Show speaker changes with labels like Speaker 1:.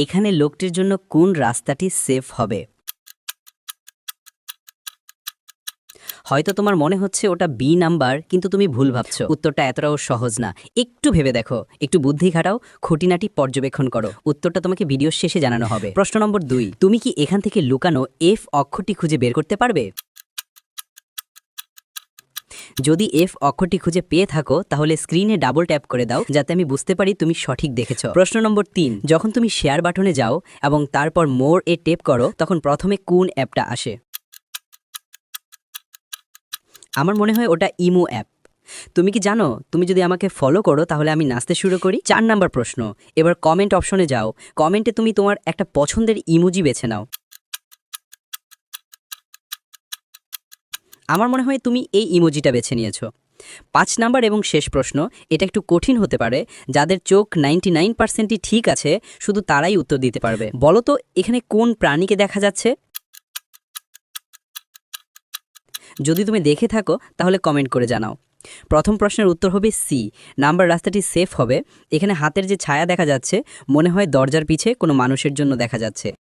Speaker 1: এখানে লোকটির জন্য কোন রাস্তাটি সেফ হবে? হয়তো তোমার মনে হচ্ছে ওটা বি নাম্বার, কিন্তু তুমি ভুল ভাবছো। উত্তরটা এতটাও সহজ না। একটু ভেবে দেখো, একটু বুদ্ধি খাটাও, খুঁটিনাটি পর্যবেক্ষণ করো। উত্তরটা তোমাকে ভিডিওর শেষে জানানো হবে। প্রশ্ন নম্বর 2, তুমি কি এখান থেকে লুকানো এফ অক্ষরটি খুঁজে বের করতে পারবে? যদি এফ অক্ষরটি খুঁজে পেয়ে থাকো তাহলে স্ক্রিনে ডাবল ট্যাপ করে দাও, যাতে আমি বুঝতে পারি তুমি সঠিক দেখেছো। প্রশ্ন নম্বর 3, যখন তুমি শেয়ার বাটনে যাও এবং তারপর মোর এ ট্যাপ করো, তখন প্রথমে কোন অ্যাপটা আসে? আমার মনে হয় ওটা ইমো অ্যাপ। তুমি কি জানো, তুমি যদি আমাকে ফলো করো তাহলে আমি নাচতে শুরু করি? 4 নাম্বার প্রশ্ন, এবার কমেন্ট অপশনে যাও। কমেন্টে তুমি তোমার একটা পছন্দের ইমোজি বেছে নাও। আমার মনে হয় তুমি এই ইমোজিটা বেছে নিয়েছো। 5 নাম্বার এবং শেষ প্রশ্ন, এটা একটু কঠিন হতে পারে। যাদের চোখ 99%ই ঠিক আছে, শুধু তারাই উত্তর দিতে পারবে। বলো তো, এখানে কোন প্রাণীকে দেখা যাচ্ছে? যদি তুমি দেখে থাকো তাহলে কমেন্ট করে জানাও। প্রথম প্রশ্নের উত্তর হবে সি, নাম্বার রাস্তাটি সেফ হবে। এখানে হাতের যে ছায়া দেখা যাচ্ছে, মনে হয় দরজার পিছে কোনো মানুষের জন্য দেখা যাচ্ছে।